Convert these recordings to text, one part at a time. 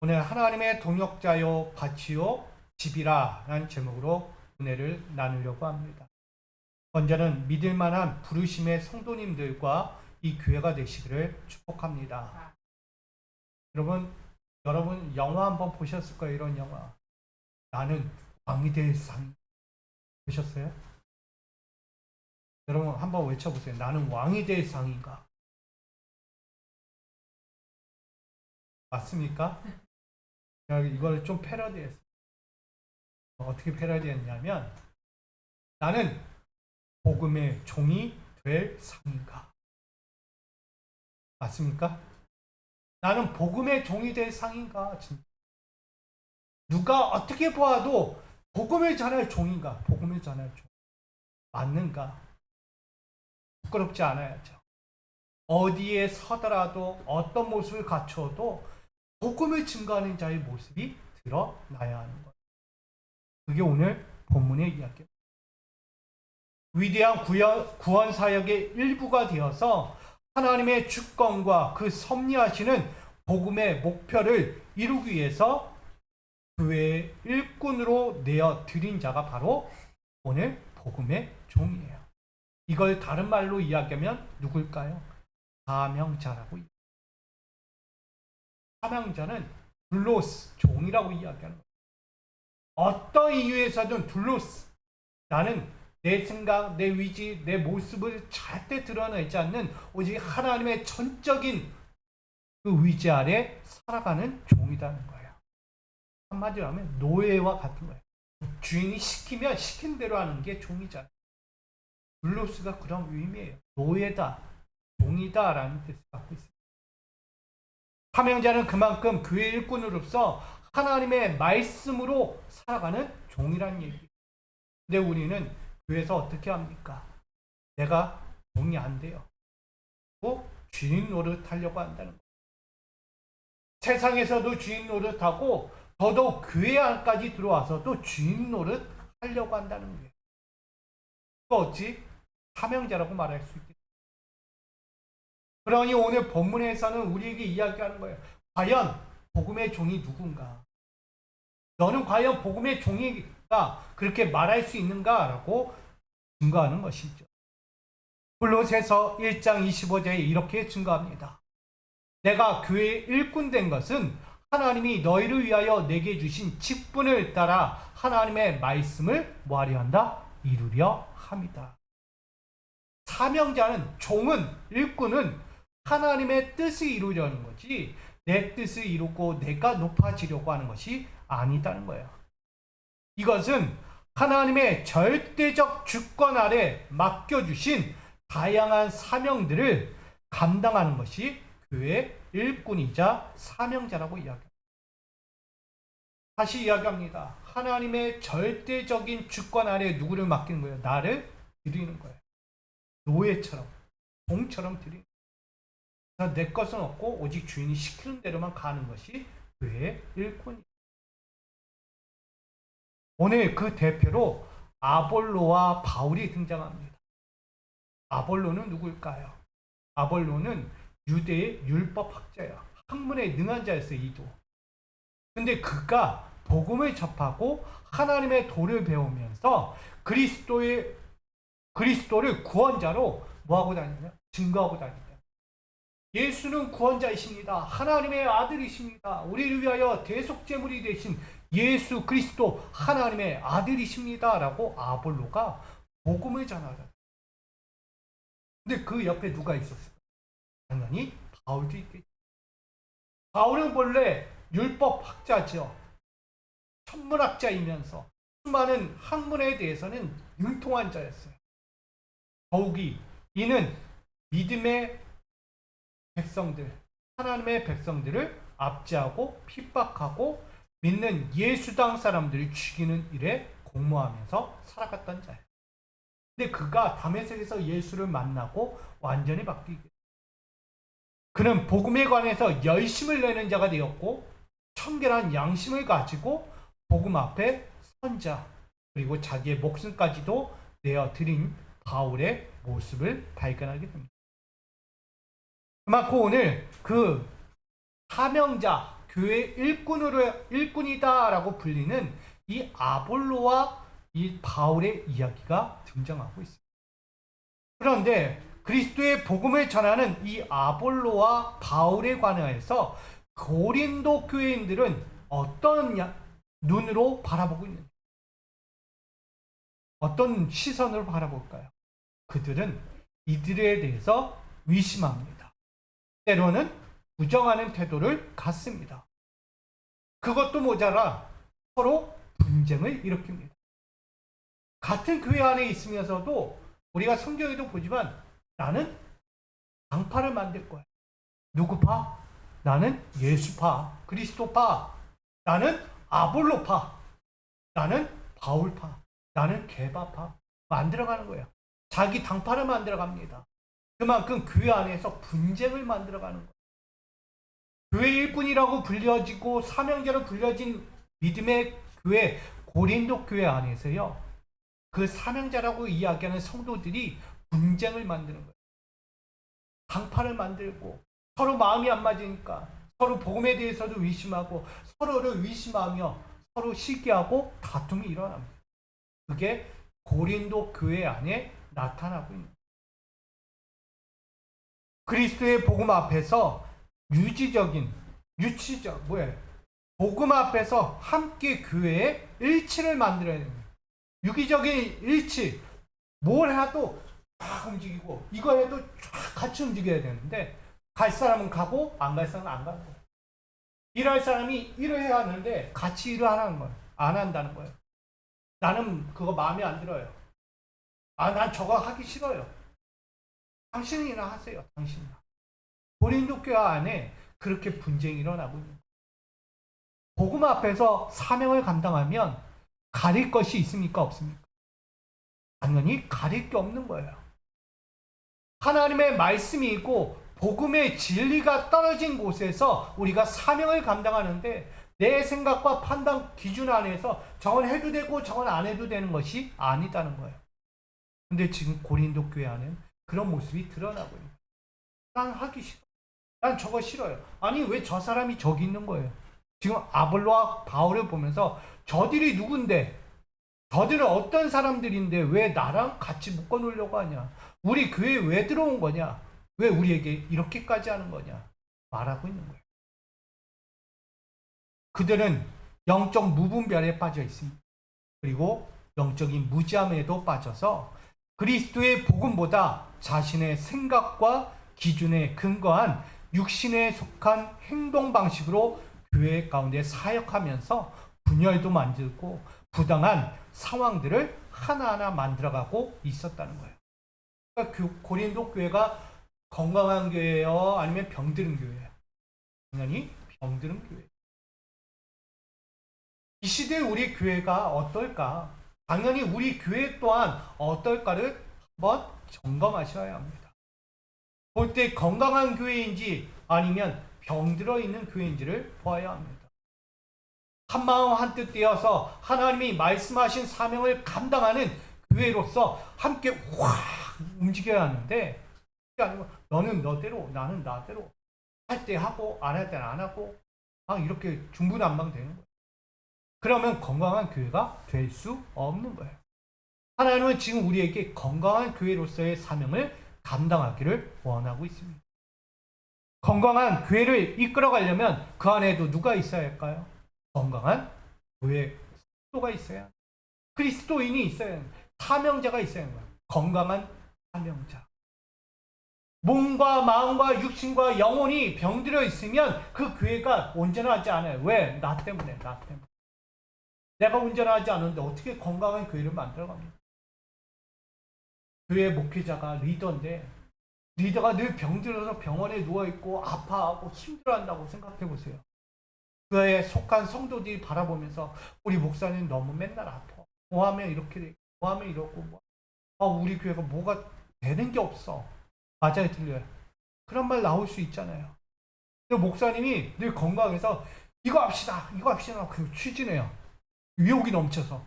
오늘 하나님의 동역자요 밭이요 집이라 라는 제목으로 은혜를 나누려고 합니다. 먼저는 믿을 만한 부르심의 성도님들과 이 교회가 되시기를 축복합니다. 여러분 영화 한번 보셨을 거예요. 이런 영화. 나는 왕이 될 상. 보셨어요? 여러분 한번 외쳐보세요. 나는 왕이 될 상인가? 맞습니까? 이걸 좀 패러디했어요. 어떻게 패러디했냐면 나는 복음의 종이 될 상인가? 맞습니까? 나는 복음의 종이 될 상인가? 진짜. 누가 어떻게 보아도 복음을 전할 종인가? 복음을 전할 종. 맞는가? 부끄럽지 않아야죠. 어디에 서더라도 어떤 모습을 갖춰도 복음을 증거하는 자의 모습이 드러나야 하는 거예요. 그게 오늘 본문의 이야기입니다. 위대한 구원 사역의 일부가 되어서 하나님의 주권과 그 섭리하시는 복음의 목표를 이루기 위해서 교회의 일꾼으로 내어 드린 자가 바로 오늘 복음의 종이에요. 이걸 다른 말로 이야기하면 누굴까요? 사명자라고. 사명자는 둘로스, 종이라고 이야기하는 거예요. 어떤 이유에서든 둘로스, 나는 내 생각, 내 의지, 내 모습을 절대 드러내지 않는 오직 하나님의 전적인 그 의지 아래 살아가는 종이라는 거예요. 한마디로 하면 노예와 같은 거예요. 주인이 시키면 시킨 대로 하는 게 종이잖아요. 둘로스가 그런 의미예요. 노예다, 종이다 라는 뜻을 갖고 있습니다. 사명자는 그만큼 교회 일꾼으로서 하나님의 말씀으로 살아가는 종이라는 얘기예요. 근데 우리는 교회에서 어떻게 합니까? 내가 종이 안 돼요. 주인 노릇하려고 한다는 거예요. 세상에서도 주인 노릇하고 더더욱 교회 안까지 들어와서도 주인 노릇하려고 한다는 거예요. 그거 어찌 사명자라고 말할 수 있겠어요. 그러니 오늘 본문에서는 우리에게 이야기하는 거예요. 과연 복음의 종이 누군가? 너는 과연 복음의 종이가 그렇게 말할 수 있는가? 라고 증거하는 것이죠. 골로새서 1장 25절에 이렇게 증거합니다. 내가 교회의 일꾼 된 것은 하나님이 너희를 위하여 내게 주신 직분을 따라 하나님의 말씀을 뭐하려 한다? 이루려 합니다. 사명자는, 종은, 일꾼은 하나님의 뜻을 이루려는 거지 내 뜻을 이루고 내가 높아지려고 하는 것이 아니다는 거예요. 이것은 하나님의 절대적 주권 아래 맡겨주신 다양한 사명들을 감당하는 것이 교회의 일꾼이자 사명자라고 이야기합니다. 다시 이야기합니다. 하나님의 절대적인 주권 아래 누구를 맡기는 거예요? 나를 드리는 거예요. 노예처럼, 종처럼 드리는 거예요. 내 것은 없고 오직 주인이 시키는 대로만 가는 것이 교회의 일꾼이에요. 오늘 그 대표로 아볼로와 바울이 등장합니다. 아볼로는 누구일까요? 아볼로는 유대의 율법학자야. 학문에 능한 자였어요. 이도. 근데 그가 복음을 접하고 하나님의 도를 배우면서 그리스도를 구원자로 뭐하고 다니냐? 증거하고 다니냐? 예수는 구원자이십니다. 하나님의 아들이십니다. 우리를 위하여 대속제물이 되신 예수 그리스도 하나님의 아들이십니다. 라고 아볼로가 복음을 전하다. 근데 그 옆에 누가 있었어요? 당연히 바울도 있겠죠. 바울은 본래 율법학자죠. 천문학자이면서 수많은 학문에 대해서는 융통한 자였어요. 더욱이 이는 믿음의 백성들, 하나님의 백성들을 압제하고 핍박하고 믿는 예수당 사람들을 죽이는 일에 공모하면서 살아갔던 자예요. 근데 그가 다메섹에서 예수를 만나고 완전히 바뀌게 됐어요. 그는 복음에 관해서 열심을 내는 자가 되었고 청결한 양심을 가지고 복음 앞에 선 자, 그리고 자기의 목숨까지도 내어드린 바울의 모습을 발견하게 됩니다. 그만큼 오늘 그 사명자, 교회 일꾼이다라고 불리는 이 아볼로와 이 바울의 이야기가 등장하고 있습니다. 그런데 그리스도의 복음을 전하는 이 아볼로와 바울에 관하여서 고린도 교회인들은 어떤 눈으로 바라보고 있는지, 어떤 시선으로 바라볼까요? 그들은 이들에 대해서 의심합니다. 때로는 부정하는 태도를 갖습니다. 그것도 모자라 서로 분쟁을 일으킵니다. 같은 교회 안에 있으면서도 우리가 성경에도 보지만 나는 당파를 만들 거야. 누구 파? 나는 예수파, 그리스도파. 나는 아볼로파. 나는 바울파. 나는 게바파. 만들어가는 거야. 자기 당파를 만들어갑니다. 그만큼 교회 안에서 분쟁을 만들어가는 거예요. 교회 일꾼이라고 불려지고 사명자로 불려진 믿음의 교회 고린도 교회 안에서요. 그 사명자라고 이야기하는 성도들이 분쟁을 만드는 거예요. 당파를 만들고 서로 마음이 안 맞으니까 서로 복음에 대해서도 의심하고 서로를 의심하며 서로 시기하고 다툼이 일어납니다. 그게 고린도 교회 안에 나타나고 있는 거예요. 그리스도의 복음 앞에서 유치적 복음 앞에서 함께 교회의 일치를 만들어야 됩니다. 유기적인 일치, 뭘 해도 쫙 움직이고 이거 해도 쫙 같이 움직여야 되는데 갈 사람은 가고 안 갈 사람은 안 가고 일할 사람이 일을 해야 하는데 같이 일을 하라는 거예요. 안 한다는 거예요. 나는 그거 마음에 안 들어요. 난 저거 하기 싫어요. 당신이나 하세요. 당신이나. 고린도 교회 안에 그렇게 분쟁이 일어나고 있는 거예요. 복음 앞에서 사명을 감당하면 가릴 것이 있습니까? 없습니까? 당연히 가릴 게 없는 거예요. 하나님의 말씀이 있고 복음의 진리가 떨어진 곳에서 우리가 사명을 감당하는데 내 생각과 판단 기준 안에서 저건 해도 되고 저건 안 해도 되는 것이 아니다는 거예요. 근데 지금 고린도 교회 안에는 그런 모습이 드러나고 있는 거예요. 난 하기 싫어. 난 저거 싫어요. 아니 왜 저 사람이 저기 있는 거예요? 지금 아볼로와 바울을 보면서 저들이 누군데, 저들은 어떤 사람들인데 왜 나랑 같이 묶어 놓으려고 하냐? 우리 교회에 왜 들어온 거냐? 왜 우리에게 이렇게까지 하는 거냐? 말하고 있는 거예요. 그들은 영적 무분별에 빠져 있습니다. 그리고 영적인 무지함에도 빠져서 그리스도의 복음보다 자신의 생각과 기준에 근거한 육신에 속한 행동 방식으로 교회 가운데 사역하면서 분열도 만들고 부당한 상황들을 하나하나 만들어가고 있었다는 거예요. 그러니까 고린도 교회가 건강한 교회예요? 아니면 병드는 교회예요? 당연히 병드는 교회예요. 이 시대에 우리 교회가 어떨까? 당연히 우리 교회 또한 어떨까를 한번 점검하셔야 합니다. 볼 때 건강한 교회인지 아니면 병들어 있는 교회인지를 보아야 합니다. 한마음 한뜻 되어서 하나님이 말씀하신 사명을 감당하는 교회로서 함께 확 움직여야 하는데 그게 아니고 너는 너대로 나는 나대로 할 때 하고 안 할 때는 안 하고 이렇게 중구난방되는 거예요. 그러면 건강한 교회가 될 수 없는 거예요. 하나님은 지금 우리에게 건강한 교회로서의 사명을 감당하기를 원하고 있습니다. 건강한 교회를 이끌어가려면 그 안에도 누가 있어야 할까요? 건강한 교회 성도가 있어야 합니다. 그리스도인이 있어야 합니다. 사명자가 있어야 합니다. 건강한 사명자. 몸과 마음과 육신과 영혼이 병들어 있으면 그 교회가 온전하지 않아요. 왜? 나 때문에. 내가 온전하지 않은데 어떻게 건강한 교회를 만들어갑니까? 교회 목회자가 리더인데 리더가 늘 병들어서 병원에 누워있고 아파하고 힘들어한다고 생각해 보세요. 그에 속한 성도들이 바라보면서 우리 목사님 너무 맨날 아파. 뭐 하면 이렇게 되고 뭐 하면 이러고 우리 교회가 뭐가 되는 게 없어. 맞아요, 들려요. 그런 말 나올 수 있잖아요. 근데 목사님이 늘 건강해서 이거 합시다 그 추진해요. 유혹이 넘쳐서.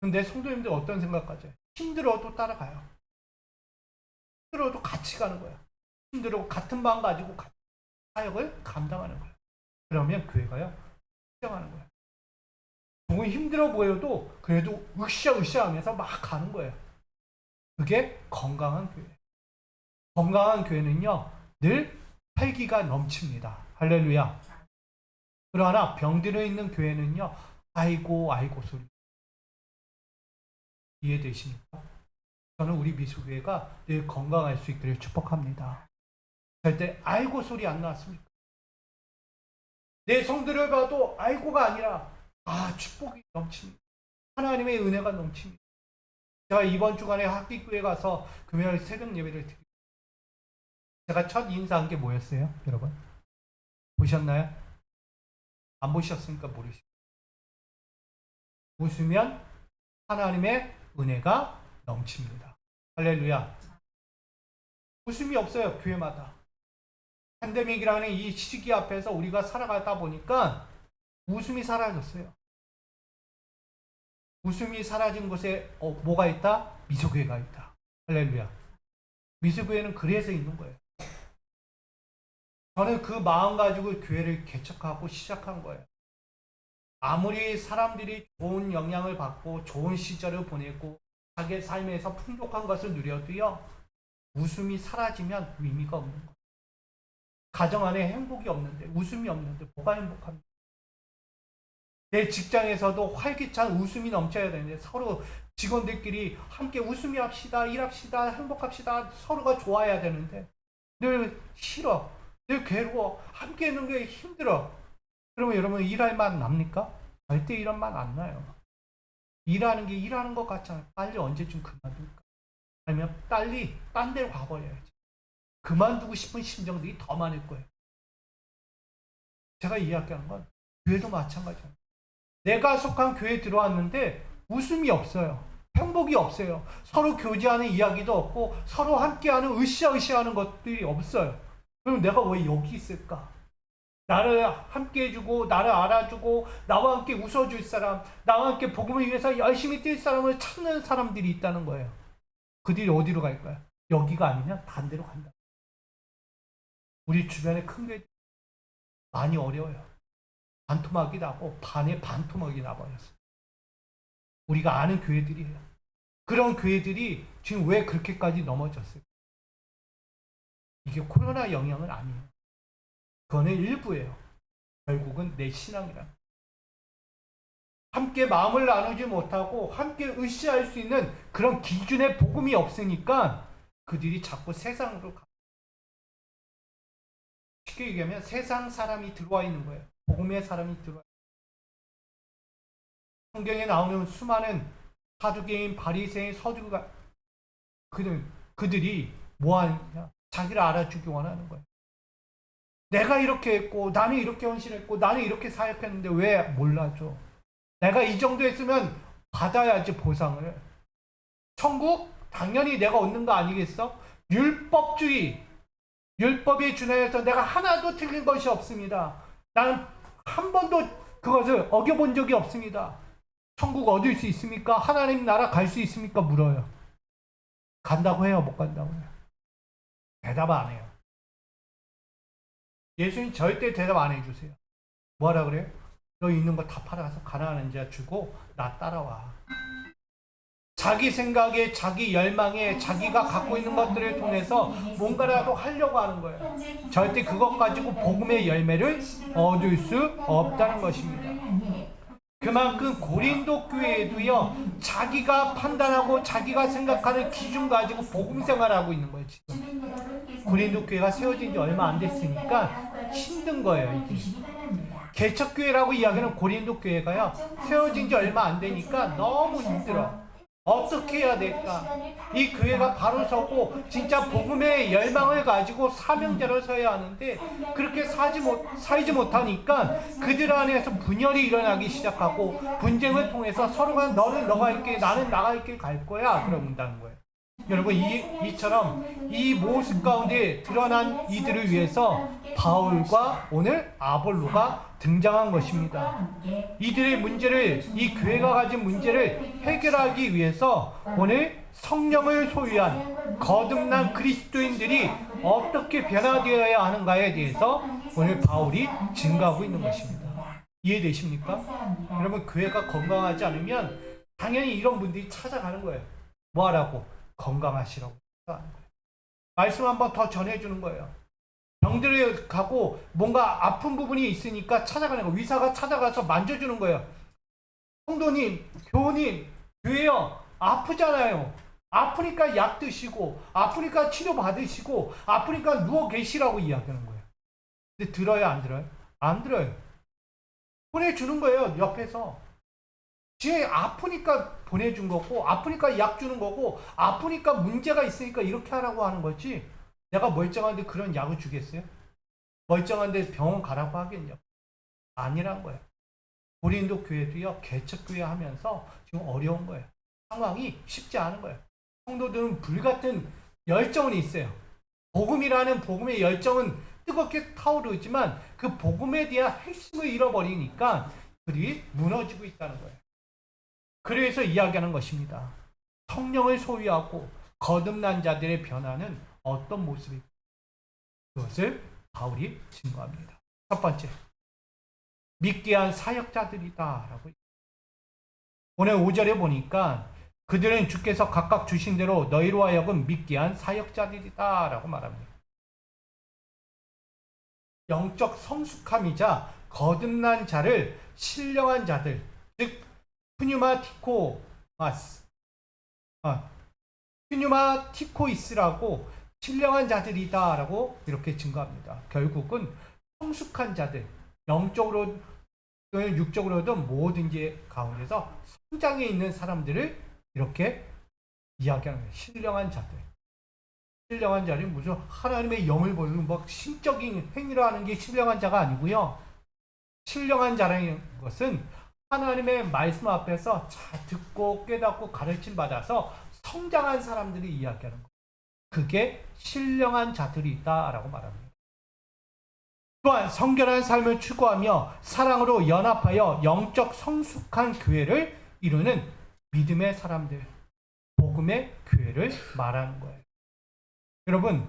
근데 성도님들 어떤 생각까지 해요? 힘들어도 따라가요. 힘들어도 같이 가는 거예요. 힘들고 같은 마음 가지고 같은 사역을 감당하는 거예요. 그러면 교회가요 성장하는 거예요. 조금 힘들어 보여도 그래도 으쌰으쌰 하면서 막 가는 거예요. 그게 건강한 교회. 건강한 교회는요 늘 활기가 넘칩니다. 할렐루야. 그러나 병들어 있는 교회는요 아이고 아이고 소리. 이해되십니까? 저는 우리 미수교회가 늘 건강할 수 있기를 축복합니다. 절대 아이고 소리 안 나왔습니까? 내 성들을 봐도 아이고가 아니라 축복이 넘칩니다. 하나님의 은혜가 넘칩니다. 제가 이번 주간에 학기교회 가서 금요일 새벽 예배를 드립니다. 제가 첫 인사한 게 뭐였어요? 여러분 보셨나요? 안 보셨으니까 모르시죠. 웃으면 하나님의 은혜가 넘칩니다. 할렐루야. 웃음이 없어요 교회마다. 팬데믹이라는 이 시기 앞에서 우리가 살아가다 보니까 웃음이 사라졌어요. 웃음이 사라진 곳에 뭐가 있다? 미소교회가 있다. 할렐루야. 미소교회는 그래서 있는 거예요. 저는 그 마음 가지고 교회를 개척하고 시작한 거예요. 아무리 사람들이 좋은 영향을 받고 좋은 시절을 보내고 자기의 삶에서 풍족한 것을 누려도요 웃음이 사라지면 의미가 없는 거예요. 가정 안에 행복이 없는데 웃음이 없는데 뭐가 행복합니까? 내 직장에서도 활기찬 웃음이 넘쳐야 되는데 서로 직원들끼리 함께 웃으며 합시다, 일합시다, 행복합시다, 서로가 좋아야 되는데 늘 싫어, 늘 괴로워, 함께 있는 게 힘들어. 그러면 여러분 일할 맛 납니까? 절대 이런 맛 안 나요. 일하는 게 일하는 것 같잖아요. 빨리 언제쯤 그만둘까? 아니면 빨리 딴 데로 가버려야지. 그만두고 싶은 심정들이 더 많을 거예요. 제가 이야기하는 건 교회도 마찬가지예요. 내가 속한 교회에 들어왔는데 웃음이 없어요. 행복이 없어요. 서로 교제하는 이야기도 없고 서로 함께하는 으쌰으쌰하는 것들이 없어요. 그럼 내가 왜 여기 있을까? 나를 함께 해주고 나를 알아주고 나와 함께 웃어줄 사람, 나와 함께 복음을 위해서 열심히 뛸 사람을 찾는 사람들이 있다는 거예요. 그들이 어디로 갈까요? 여기가 아니면 다른 데로 간다. 우리 주변에 큰 교회 많이 어려워요. 반토막이 나고 반에 반토막이 나버렸어요. 우리가 아는 교회들이에요. 그런 교회들이 지금 왜 그렇게까지 넘어졌을까? 이게 코로나 영향은 아니에요. 그거는 일부예요. 결국은 내 신앙이란. 함께 마음을 나누지 못하고 함께 으쌰할 수 있는 그런 기준의 복음이 없으니까 그들이 자꾸 세상으로 가. 쉽게 얘기하면 세상 사람이 들어와 있는 거예요. 복음의 사람이 들어와. 성경에 나오는 수많은 사두개인, 바리새인, 서두가 그들이 뭐 하느냐? 자기를 알아주기 원하는 거예요. 내가 이렇게 했고 나는 이렇게 헌신했고 나는 이렇게 사역했는데 왜 몰라줘? 내가 이 정도 했으면 받아야지 보상을. 천국? 당연히 내가 얻는 거 아니겠어? 율법주의. 율법에 준하여서 내가 하나도 틀린 것이 없습니다. 나는 한 번도 그것을 어겨본 적이 없습니다. 천국 얻을 수 있습니까? 하나님 나라 갈 수 있습니까? 물어요. 간다고 해요? 못 간다고 해요? 대답 안 해요. 예수님 절대 대답 안 해주세요. 뭐하라 그래요? 너 있는 거 다 팔아서 가난한 자 주고 나 따라와. 자기 생각에, 자기 열망에, 자기가 갖고 있는 것들을 통해서 뭔가라도 하려고 하는 거예요. 절대 그것 가지고 복음의 열매를 얻을 수 없다는 것입니다. 그만큼 고린도 교회에도요, 자기가 판단하고 자기가 생각하는 기준 가지고 복음 생활하고 있는 거예요, 지금. 고린도 교회가 세워진 지 얼마 안 됐으니까 힘든 거예요, 이게. 개척교회라고 이야기하는 고린도 교회가요, 세워진 지 얼마 안 되니까 너무 힘들어. 어떻게 해야 될까? 이 교회가 바로 서고 진짜 복음의 열망을 가지고 사명자로 서야 하는데 그렇게 살지 못하니까 그들 안에서 분열이 일어나기 시작하고 분쟁을 통해서 서로가 너는 너가 할 길, 나는 나갈 길 갈 거야 그런다는 거예요. 여러분 이처럼 이 모습 가운데 드러난 이들을 위해서 바울과 오늘 아볼로가 등장한 것입니다. 이들의 문제를, 이 교회가 가진 문제를 해결하기 위해서 오늘 성령을 소유한 거듭난 그리스도인들이 어떻게 변화되어야 하는가에 대해서 오늘 바울이 증가하고 있는 것입니다. 이해되십니까? 여러분, 교회가 건강하지 않으면 당연히 이런 분들이 찾아가는 거예요. 뭐 하라고? 건강하시라고 찾아가는 거예요. 말씀 한번 더 전해주는 거예요. 병들에 가고 뭔가 아픈 부분이 있으니까 찾아가는 거예요. 의사가 찾아가서 만져주는 거예요. 성도님, 교우님, 교회요, 아프잖아요. 아프니까 약 드시고, 아프니까 치료 받으시고, 아프니까 누워 계시라고 이야기하는 거예요. 근데 들어요, 안 들어요? 안 들어요. 보내주는 거예요, 옆에서. 지금 아프니까 보내준 거고, 아프니까 약 주는 거고, 아프니까 문제가 있으니까 이렇게 하라고 하는 거지. 내가 멀쩡한데 그런 약을 주겠어요? 멀쩡한데 병원 가라고 하겠냐? 아니란 거예요. 고린도 교회도요, 개척교회 하면서 지금 어려운 거예요. 상황이 쉽지 않은 거예요. 성도들은 불같은 열정은 있어요. 복음이라는 복음의 열정은 뜨겁게 타오르지만 그 복음에 대한 핵심을 잃어버리니까 그들이 무너지고 있다는 거예요. 그래서 이야기하는 것입니다. 성령을 소유하고 거듭난 자들의 변화는 어떤 모습일까? 그것을 바울이 증거합니다. 첫 번째, 믿게 한 사역자들이다 라고. 오늘 5절에 보니까 그들은 주께서 각각 주신 대로 너희로 하여금 믿게 한 사역자들이다 라고 말합니다. 영적 성숙함이자 거듭난 자를 신령한 자들, 즉 푸뉴마티코이스라고 신령한 자들이다 라고 이렇게 증거합니다. 결국은 성숙한 자들, 영적으로 또는 육적으로든 뭐든지 가운데서 성장해 있는 사람들을 이렇게 이야기하는 거예요. 신령한 자들. 신령한 자는 무슨 하나님의 영을 보는 뭐 신적인 행위를 하는 게 신령한 자가 아니고요. 신령한 자라는 것은 하나님의 말씀 앞에서 잘 듣고 깨닫고 가르침 받아서 성장한 사람들이 이야기하는 거예요. 그게 신령한 자들이다라고 말합니다. 또한 성결한 삶을 추구하며 사랑으로 연합하여 영적 성숙한 교회를 이루는 믿음의 사람들, 복음의 교회를 말하는 거예요. 여러분,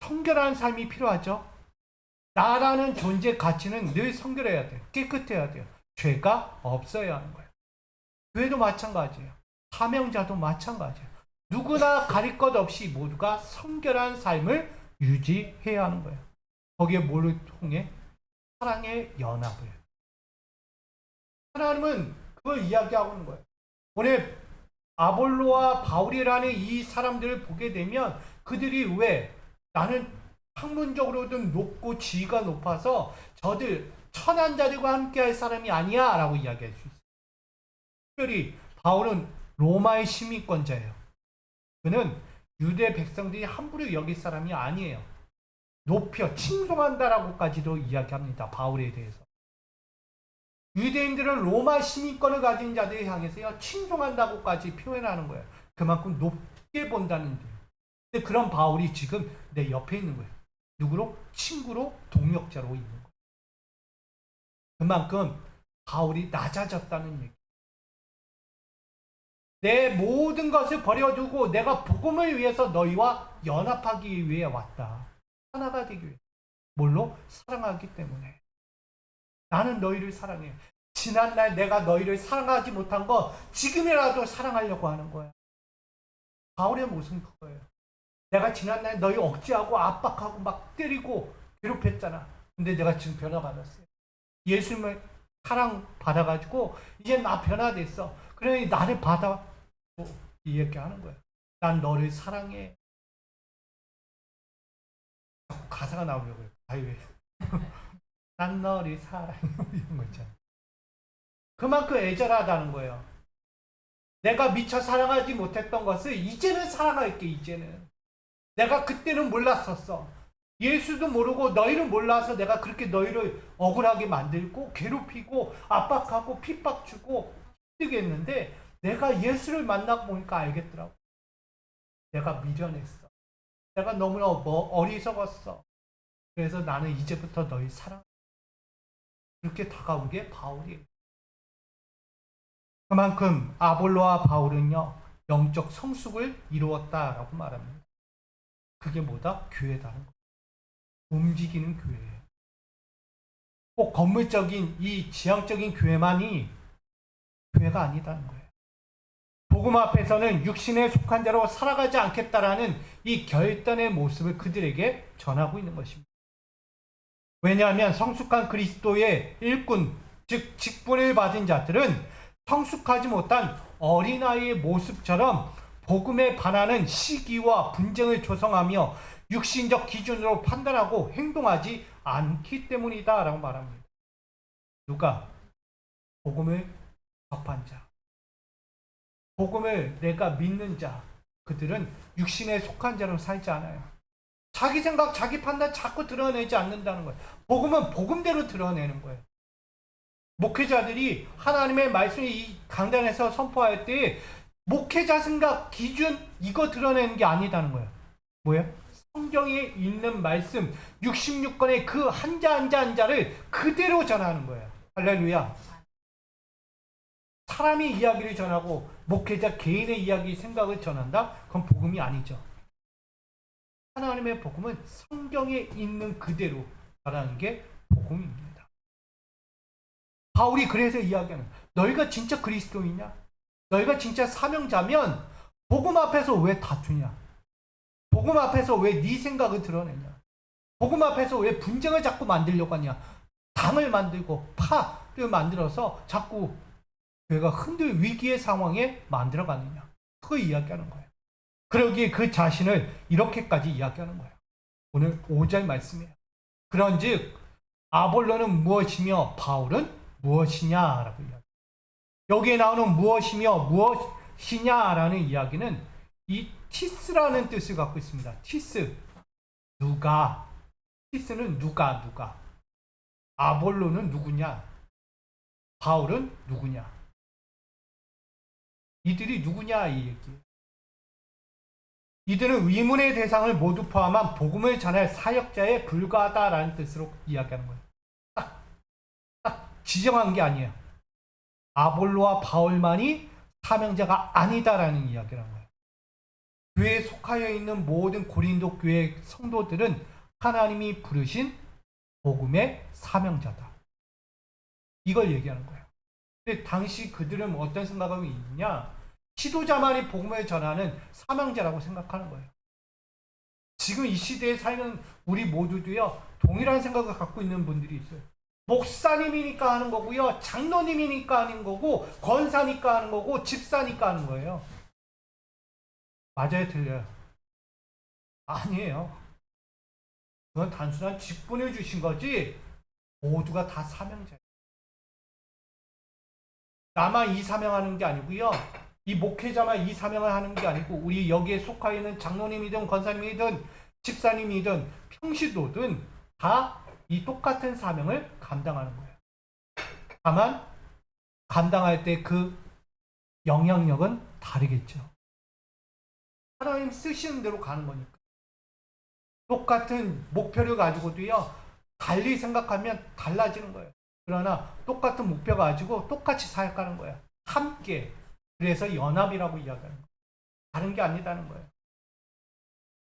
성결한 삶이 필요하죠? 나라는 존재 가치는 늘 성결해야 돼요. 깨끗해야 돼요. 죄가 없어야 하는 거예요. 교회도 마찬가지예요. 사명자도 마찬가지예요. 누구나 가릴 것 없이 모두가 성결한 삶을 유지해야 하는 거예요. 거기에 뭐를 통해? 사랑의 연합을. 하나님은 그걸 이야기하고 있는 거예요. 오늘 아볼로와 바울이라는 이 사람들을 보게 되면 그들이 왜 나는 학문적으로든 높고 지위가 높아서 저들 천한 자들과 함께할 사람이 아니야 라고 이야기할 수 있어요. 특별히 바울은 로마의 시민권자예요. 그는 유대 백성들이 함부로 여길 사람이 아니에요. 높여 칭송한다라고까지도 이야기합니다. 바울에 대해서. 유대인들은 로마 시민권을 가진 자들을 향해서요 칭송한다고까지 표현하는 거예요. 그만큼 높게 본다는 데. 근데 그런 바울이 지금 내 옆에 있는 거예요. 누구로? 친구로, 동역자로 있는 거예요. 그만큼 바울이 낮아졌다는 얘기. 내 모든 것을 버려두고 내가 복음을 위해서 너희와 연합하기 위해 왔다. 하나가 되기 위해. 뭘로? 사랑하기 때문에. 나는 너희를 사랑해. 지난날 내가 너희를 사랑하지 못한 거 지금이라도 사랑하려고 하는 거야. 바울의 모습은 그거예요. 내가 지난날 너희 억제하고 압박하고 막 때리고 괴롭혔잖아. 근데 내가 지금 변화받았어요. 예수님을 사랑받아가지고 이제 나 변화됐어. 그러니 나를 받아. 이렇게 하는 거야. 난 너를 사랑해. 가사가 나오려고 해요. 아이 난 너를 사랑해. 이런 거 있잖아. 그만큼 애절하다는 거예요. 내가 미처 사랑하지 못했던 것을 이제는 사랑할게. 이제는. 내가 그때는 몰랐었어. 예수도 모르고 너희를 몰라서 내가 그렇게 너희를 억울하게 만들고 괴롭히고 압박하고 핍박 주고 힘들게 했는데 내가 예수를 만나고 보니까 알겠더라고. 내가 미련했어. 내가 너무나 어리석었어. 그래서 나는 이제부터 너희 사랑. 그렇게 다가온 게 바울이에요. 그만큼 아볼로와 바울은요 영적 성숙을 이루었다라고 말합니다. 그게 뭐다? 교회다는 거. 움직이는 교회예요. 꼭 건물적인 이 지향적인 교회만이 교회가 아니다는 거예요. 복음 앞에서는 육신에 속한 자로 살아가지 않겠다라는 이 결단의 모습을 그들에게 전하고 있는 것입니다. 왜냐하면 성숙한 그리스도의 일꾼, 즉 직분을 받은 자들은 성숙하지 못한 어린아이의 모습처럼 복음에 반하는 시기와 분쟁을 조성하며 육신적 기준으로 판단하고 행동하지 않기 때문이다 라고 말합니다. 누가? 복음을 접한 자, 복음을 내가 믿는 자, 그들은 육신에 속한 자로 살지 않아요. 자기 생각, 자기 판단 자꾸 드러내지 않는다는 거예요. 복음은 복음대로 드러내는 거예요. 목회자들이 하나님의 말씀을 이 강단에서 선포할 때 목회자 생각, 기준 이거 드러내는 게 아니다는 거예요. 뭐예요? 성경에 있는 말씀 66권의 그 한자 한자 한자를 그대로 전하는 거예요. 할렐루야. 사람의 이야기를 전하고 목회자 개인의 이야기, 생각을 전한다? 그건 복음이 아니죠. 하나님의 복음은 성경에 있는 그대로 전하는 게 복음입니다. 바울이 그래서 이야기하는, 너희가 진짜 그리스도이냐? 너희가 진짜 사명자면 복음 앞에서 왜 다투냐? 복음 앞에서 왜 네 생각을 드러내냐? 복음 앞에서 왜 분쟁을 자꾸 만들려고 하냐? 당을 만들고 파를 만들어서 자꾸 교회가 흔들 위기의 상황에 만들어가느냐? 그거 이야기하는 거예요. 그러기에 그 자신을 이렇게까지 이야기하는 거예요. 오늘 5절 말씀이에요. 그런즉 아볼로는 무엇이며 바울은 무엇이냐라고 이야기해요. 여기에 나오는 무엇이며 무엇이냐라는 이야기는 이 티스라는 뜻을 갖고 있습니다. 티스, 누가. 티스는 누가. 아볼로는 누구냐? 바울은 누구냐? 이들이 누구냐 이 얘기예요. 이들은 위문의 대상을 모두 포함한 복음을 전할 사역자에 불과하다라는 뜻으로 이야기하는 거예요. 딱 지정한 게 아니에요. 아볼로와 바울만이 사명자가 아니다라는 이야기를 한 거예요. 교회에 속하여 있는 모든 고린도 교회 성도들은 하나님이 부르신 복음의 사명자다. 이걸 얘기하는 거예요. 근데 당시 그들은 어떤 생각하고 있느냐? 지도자만이 복음을 전하는 사명자라고 생각하는 거예요. 지금 이 시대에 살는 우리 모두도요, 동일한 생각을 갖고 있는 분들이 있어요. 목사님이니까 하는 거고요, 장로님이니까 하는 거고, 권사니까 하는 거고, 집사니까 하는 거예요. 맞아요, 틀려요? 아니에요. 그건 단순한 직분을 주신 거지, 모두가 다 사명자예요. 나만 이 사명하는 게 아니고요, 이 목회자만 이 사명을 하는 게 아니고 우리 여기에 속하 있는 장로님이든 권사님이든 집사님이든 평시도든 다 이 똑같은 사명을 감당하는 거예요. 다만 감당할 때 그 영향력은 다르겠죠. 하나님 쓰시는 대로 가는 거니까. 똑같은 목표를 가지고도요, 달리 생각하면 달라지는 거예요. 그러나 똑같은 목표 가지고 똑같이 사역하는 거예요. 함께. 그래서 연합이라고 이야기하는 거예요. 다른 게 아니다는 거예요.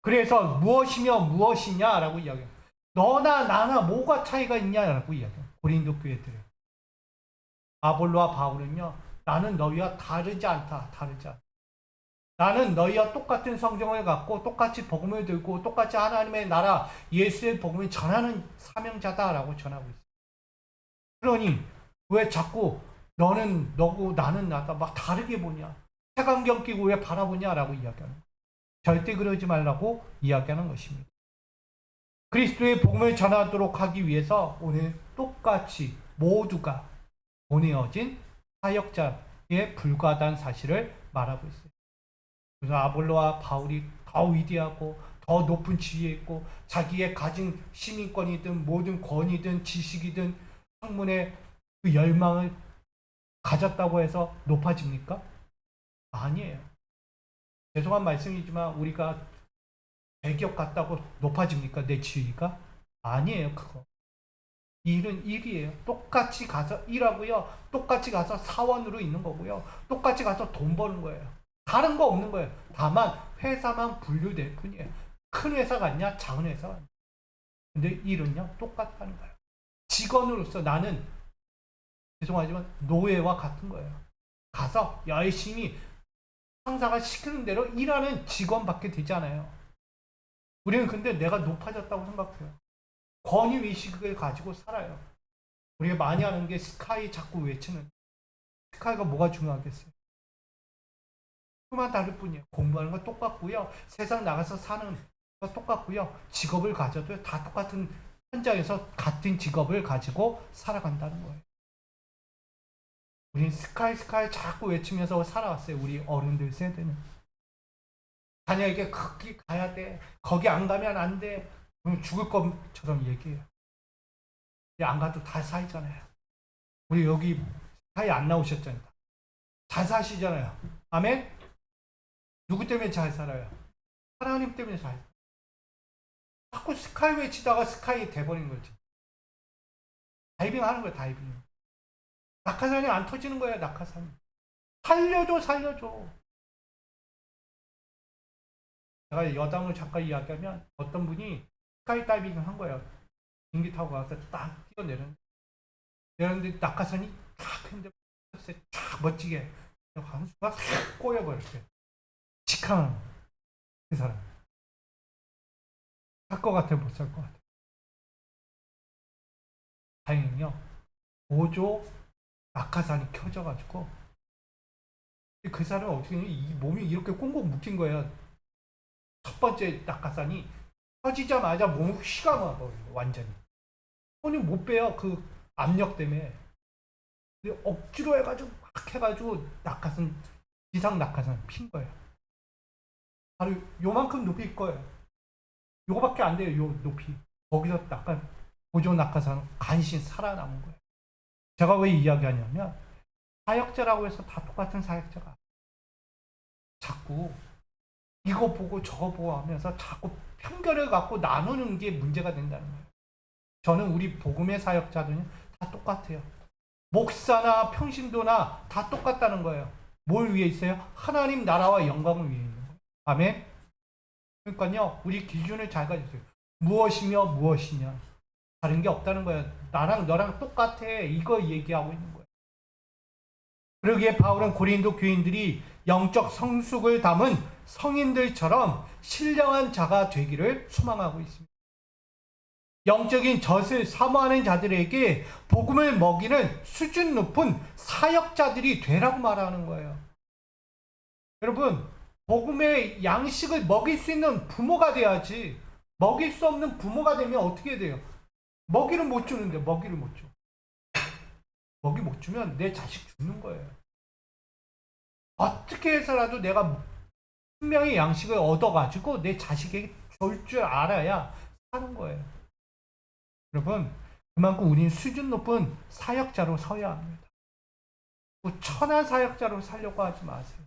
그래서 무엇이며 무엇이냐라고 이야기해요. 너나 나나 뭐가 차이가 있냐라고 이야기해요. 고린도 교회들은. 아볼로와 바울은요, 나는 너희와 다르지 않다. 나는 너희와 똑같은 성경을 갖고 똑같이 복음을 들고 똑같이 하나님의 나라 예수의 복음을 전하는 사명자다라고 전하고 있어요. 그러니 왜 자꾸 너는 너고 나는 나다 막 다르게 보냐? 색안경 끼고 왜 바라보냐라고 이야기하는 거예요. 절대 그러지 말라고 이야기하는 것입니다. 그리스도의 복음을 전하도록 하기 위해서 오늘 똑같이 모두가 보내어진 사역자에 불과하다는 사실을 말하고 있어요. 그래서 아볼로와 바울이 더 위대하고 더 높은 지위에 있고 자기의 가진 시민권이든 모든 권위든 지식이든 학문의 그 열망을 가졌다고 해서 높아집니까? 아니에요. 죄송한 말씀이지만 우리가 대기업 갔다고 높아집니까? 내 지위가? 아니에요. 그거. 일은 일이에요. 똑같이 가서 일하고요. 똑같이 가서 사원으로 있는 거고요. 똑같이 가서 돈 버는 거예요. 다른 거 없는 거예요. 다만 회사만 분류될 뿐이에요. 큰 회사 같냐? 작은 회사 같냐? 근데 일은요. 똑같다는 거예요. 직원으로서 나는 죄송하지만 노예와 같은 거예요. 가서 열심히 상사가 시키는 대로 일하는 직원밖에 되지 않아요. 우리는 근데 내가 높아졌다고 생각해요. 권위의식을 가지고 살아요. 우리가 많이 하는 게 스카이 자꾸 외치는. 스카이가 뭐가 중요하겠어요? 그만 다를 뿐이에요. 공부하는 건 똑같고요. 세상 나가서 사는 거 똑같고요. 직업을 가져도 다 똑같은 현장에서 같은 직업을 가지고 살아간다는 거예요. 우린 스카이 스카이 자꾸 외치면서 살아왔어요. 우리 어른들 세대는. 자녀에게 거기 가야 돼. 거기 안 가면 안 돼. 그럼 죽을 것처럼 얘기해요. 안 가도 다 살잖아요. 우리 여기 사이 안 나오셨잖아요. 잘 사시잖아요. 아멘? 누구 때문에 잘 살아요? 하나님 때문에 잘 살아요. 자꾸 스카이 외치다가 스카이 돼버린 거지. 다이빙 하는 거예요, 다이빙. 낙하산이 안 터지는 거예요, 낙하산. 살려줘, 살려줘. 제가 여담을 잠깐 이야기하면 어떤 분이 스카이 다이빙을 한 거예요. 비행기 타고 가서 딱 내렸는데 낙하산이 딱 했는데 쫙 멋지게 한수가 싹 꼬여버렸어요. 직항 그 사람 살 것 같아 못 살 것 같아. 다행히요 보조 낙하산이 켜져가지고 그 사람은 어떻게 이 몸이 이렇게 꽁꽁 묶인 거예요. 첫 번째 낙하산이 터지자마자 몸이 휘가 나버려요. 완전히 손이 못 빼요. 그 압력 때문에. 근데 억지로 해가지고 막 해가지고 낙하산 지상 낙하산 핀 거예요. 바로 요만큼 높이일 거예요. 요거밖에 안 돼요. 요 높이. 거기서 약간 보조 낙하산 간신 살아남은 거예요. 제가 왜 이야기하냐면 사역자라고 해서 다 똑같은 사역자가 자꾸 이거 보고 저거 보고 하면서 자꾸 편견을 갖고 나누는 게 문제가 된다는 거예요. 저는 우리 복음의 사역자들은 다 똑같아요. 목사나 평신도나 다 똑같다는 거예요. 뭘 위해 있어요? 하나님 나라와 영광을 위해 있는 거예요. 아멘. 그러니까요, 우리 기준을 잘 가지세요. 무엇이며 무엇이냐. 다른 게 없다는 거예요. 나랑 너랑 똑같아. 이거 얘기하고 있는 거예요. 그러기에 바울은 고린도 교인들이 영적 성숙을 담은 성인들처럼 신령한 자가 되기를 소망하고 있습니다. 영적인 젖을 사모하는 자들에게 복음을 먹이는 수준 높은 사역자들이 되라고 말하는 거예요. 여러분, 복음의 양식을 먹일 수 있는 부모가 돼야지. 먹일 수 없는 부모가 되면 어떻게 돼요? 먹이를 못 주는데 먹이를 못 줘. 먹이 못 주면 내 자식 죽는 거예요. 어떻게 해서라도 내가 분명히 양식을 얻어가지고 내 자식에게 줄 줄 알아야 사는 거예요. 여러분, 그만큼 우리는 수준 높은 사역자로 서야 합니다. 뭐 천한 사역자로 살려고 하지 마세요.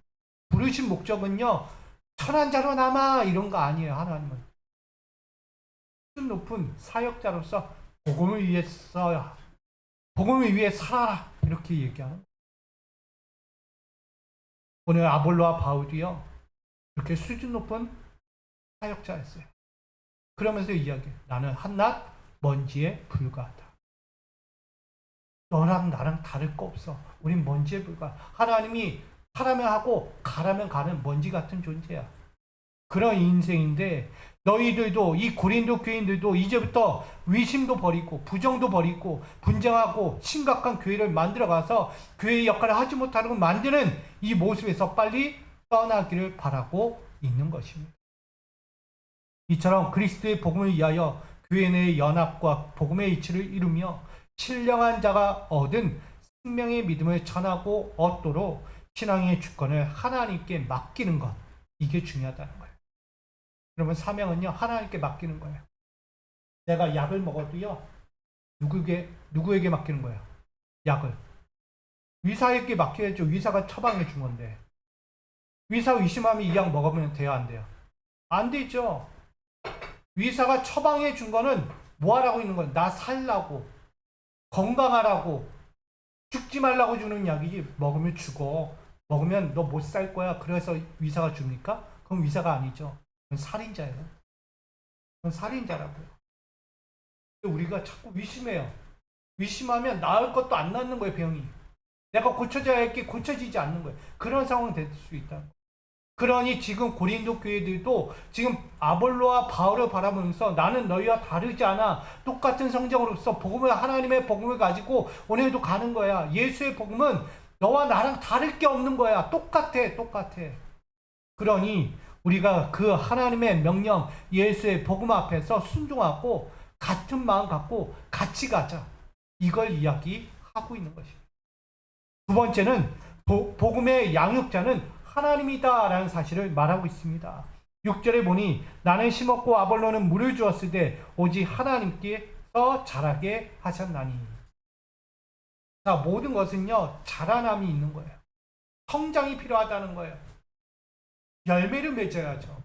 부르신 목적은요, 천한 자로 남아 이런 거 아니에요. 하나님은 수준 높은 사역자로서 복음을 위해 써야, 복음을 위해 살아라 이렇게 얘기하는 거예요. 오늘 아볼로와 바울이요 이렇게 수준 높은 사역자였어요. 그러면서 이야기, 나는 한낱 먼지에 불과하다. 너랑 나랑 다를 거 없어. 우린 먼지에 불과. 하나님이 하라면 하고 가라면 가는 먼지 같은 존재야. 그런 인생인데 너희들도 이 고린도 교인들도 이제부터 위심도 버리고 부정도 버리고 분쟁하고 심각한 교회를 만들어가서 교회의 역할을 하지 못하는 만드는 이 모습에서 빨리 떠나기를 바라고 있는 것입니다. 이처럼 그리스도의 복음을 위하여 교회 내의 연합과 복음의 이치를 이루며 신령한 자가 얻은 생명의 믿음을 전하고 얻도록 신앙의 주권을 하나님께 맡기는 것, 이게 중요하다는 거예요. 그러면 사명은요 하나님께 맡기는 거예요. 내가 약을 먹어도요 누구에게 맡기는 거예요? 약을 의사에게 맡겨야죠. 의사가 처방해 준 건데 의사 의심하면 이 약 먹으면 돼요, 안 돼요? 안 되죠. 의사가 처방해 준 거는 뭐 하라고 있는 거예요? 나 살라고, 건강하라고, 죽지 말라고 주는 약이지. 먹으면 죽어, 먹으면 너 못 살 거야, 그래서 의사가 줍니까? 그럼 의사가 아니죠. 그건 살인자예요. 그건 살인자라고요. 우리가 자꾸 의심해요. 의심하면 나을 것도 안 낫는 거예요, 병이. 내가 고쳐져야 할 게 고쳐지지 않는 거예요. 그런 상황이 될 수 있다는 거예요. 그러니 지금 고린도 교회들도 지금 아볼로와 바울을 바라보면서 나는 너희와 다르지 않아. 똑같은 성정으로서 복음을, 하나님의 복음을 가지고 오늘도 가는 거야. 예수의 복음은 너와 나랑 다를 게 없는 거야. 똑같아. 그러니 우리가 그 하나님의 명령, 예수의 복음 앞에서 순종하고 같은 마음 갖고 같이 가자. 이걸 이야기하고 있는 것입니다. 두 번째는 복음의 양육자는 하나님이다 라는 사실을 말하고 있습니다. 6절에 보니 나는 심었고 아볼로는 물을 주었을 때 오직 하나님께서 자라게 하셨나니. 자, 모든 것은요 자라남이 있는 거예요. 성장이 필요하다는 거예요. 열매를 맺어야죠.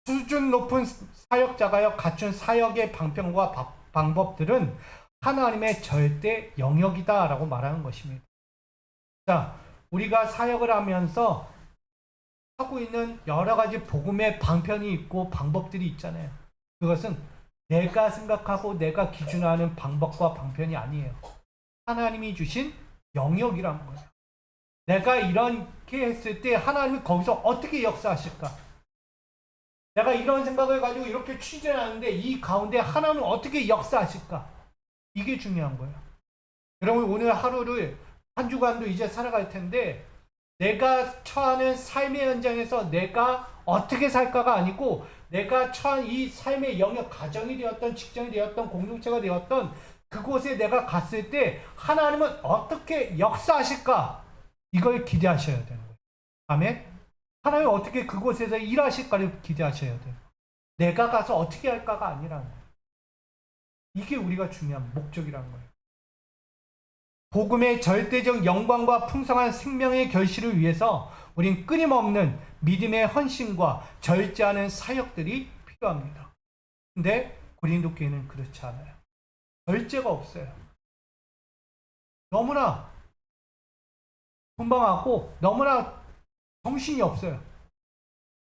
수준 높은 사역자가요 갖춘 사역의 방편과 방법들은 하나님의 절대 영역이다 라고 말하는 것입니다. 자, 우리가 사역을 하면서 하고 있는 여러 가지 복음의 방편이 있고 방법들이 있잖아요. 그것은 내가 생각하고 내가 기준하는 방법과 방편이 아니에요. 하나님이 주신 영역이란 거예요. 내가 이렇게 했을 때 하나님이 거기서 어떻게 역사하실까? 내가 이런 생각을 가지고 이렇게 추진하는데 이 가운데 하나님은 어떻게 역사하실까? 이게 중요한 거예요. 여러분 오늘 하루를 한 주간도 이제 살아갈 텐데 내가 처하는 삶의 현장에서 내가 어떻게 살까가 아니고 내가 처한 이 삶의 영역, 가정이 되었던 직장이 되었던 공동체가 되었던 그곳에 내가 갔을 때 하나님은 어떻게 역사하실까? 이걸 기대하셔야 되는 거예요. 아멘? 하나님은 어떻게 그곳에서 일하실까를 기대하셔야 돼요. 내가 가서 어떻게 할까가 아니라는 거예요. 이게 우리가 중요한 목적이라는 거예요. 복음의 절대적 영광과 풍성한 생명의 결실을 위해서 우린 끊임없는 믿음의 헌신과 절제하는 사역들이 필요합니다. 근데 고린도 교회는 그렇지 않아요. 절제가 없어요. 너무나 분방하고 너무나 정신이 없어요.